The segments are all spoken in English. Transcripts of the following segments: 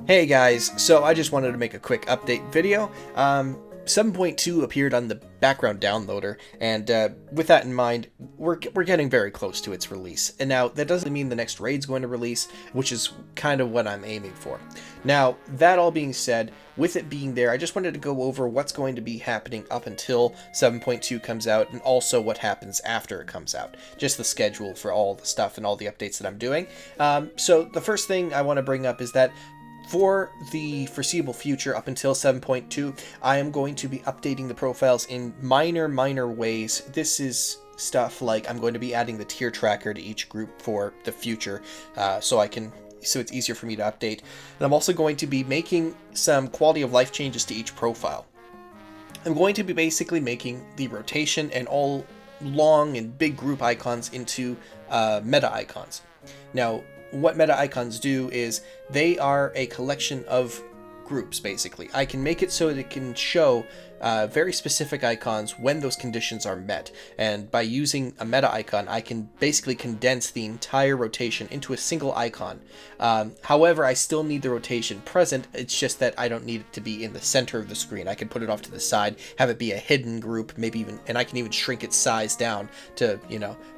Hey guys, so I just wanted to make a quick update video. 7.2 appeared on the background downloader, and with that in mind, we're getting very close to its release. And now, that doesn't mean the next raid's going to release, which is kind of what I'm aiming for. Now, that all being said, with it being there, I just wanted to go over what's going to be happening up until 7.2 comes out, and also what happens after it comes out. Just the schedule for all the stuff and all the updates that I'm doing. So the first thing I want to bring up is that for the foreseeable future, up until 7.2, I am going to be updating the profiles in minor ways. This is stuff like I'm going to be adding the tier tracker to each group for the future, so it's easier for me to update. And I'm also going to be making some quality of life changes to each profile. I'm going to be basically making the rotation and all long and big group icons into meta icons. Now, what meta icons do is they are a collection of groups, basically. I can make it so that it can show very specific icons when those conditions are met, and by using a meta icon I can basically condense the entire rotation into a single icon. However, I still need the rotation present. It's just that I don't need it to be in the center of the screen. I can put it off to the side, have it be a hidden group, maybe even, and I can even shrink its size down to,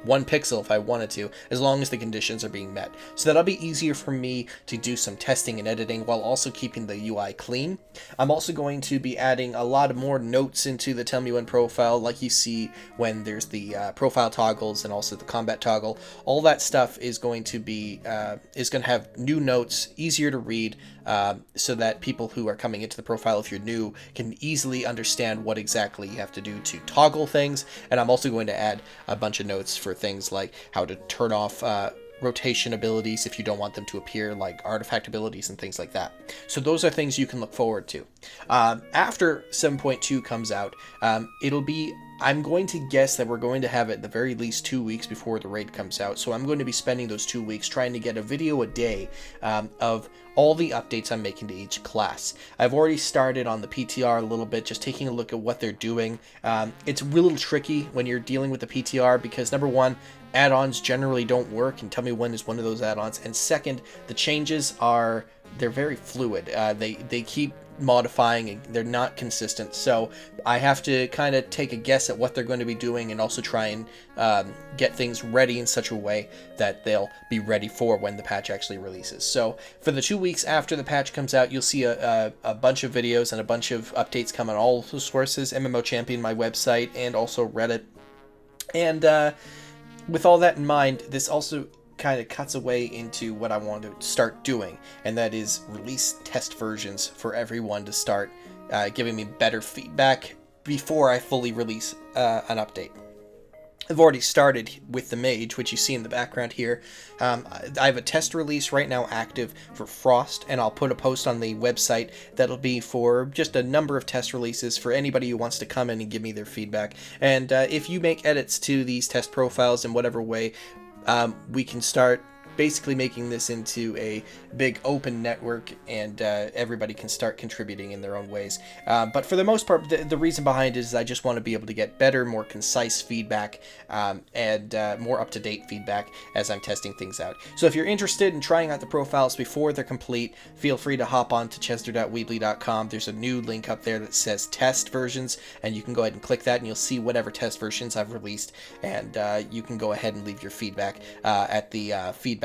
1 pixel if I wanted to, as long as the conditions are being met. So that'll be easier for me to do some testing and editing while also keeping the UI clean. I'm also going to be adding a lot more notes into the Tell Me When profile, like you see when there's the profile toggles and also the combat toggle. All that stuff is going to be have new notes, easier to read, so that people who are coming into the profile, if you're new, can easily understand what exactly you have to do to toggle things. And I'm also going to add a bunch of notes for things like how to turn off rotation abilities if you don't want them to appear, like artifact abilities and things like that. So those are things you can look forward to. After 7.2 comes out, I'm going to guess that we're going to have it at the very least 2 weeks before the raid comes out. So I'm going to be spending those 2 weeks trying to get a video a day of all the updates I'm making to each class. I've already started on the PTR a little bit, just taking a look at what they're doing. It's a little tricky when you're dealing with the PTR because, number one, add-ons generally don't work, and Tell Me When is one of those add-ons. And second, the changes they're very fluid. They keep modifying and they're not consistent, so I have to kind of take a guess at what they're going to be doing and also try and get things ready in such a way that they'll be ready for when the patch actually releases. So for the 2 weeks after the patch comes out, you'll see a bunch of videos and a bunch of updates come on all the sources, MMO Champion, my website, and also Reddit. And with all that in mind, this also kind of cuts away into what I want to start doing, and that is release test versions for everyone to start giving me better feedback before I fully release an update. I've already started with the mage, which you see in the background here. I have a test release right now active for Frost, and I'll put a post on the website that'll be for just a number of test releases for anybody who wants to come in and give me their feedback. And if you make edits to these test profiles in whatever way, we can start basically making this into a big open network, and everybody can start contributing in their own ways. But for the most part, the reason behind it is I just want to be able to get better, more concise feedback, and more up-to-date feedback as I'm testing things out. So if you're interested in trying out the profiles before they're complete, feel free to hop on to chesder.weebly.com. There's a new link up there that says test versions, and you can go ahead and click that and you'll see whatever test versions I've released, and you can go ahead and leave your feedback at the feedback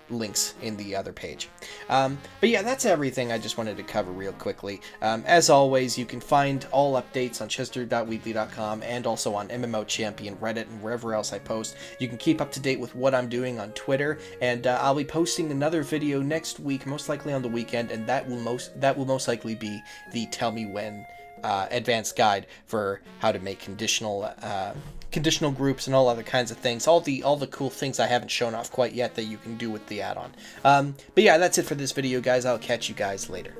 links in the other page. But yeah, that's everything I just wanted to cover real quickly. As always, you can find all updates on chesder.weebly.com and also on MMO Champion, Reddit, and wherever else I post. You can keep up to date with what I'm doing on Twitter, and I'll be posting another video next week, most likely on the weekend, and that will most likely be the Tell Me When advanced guide for how to make conditional groups and all other kinds of things, all the cool things I haven't shown off quite yet that you can do with the add-on. But yeah, that's it for this video, guys. I'll catch you guys later.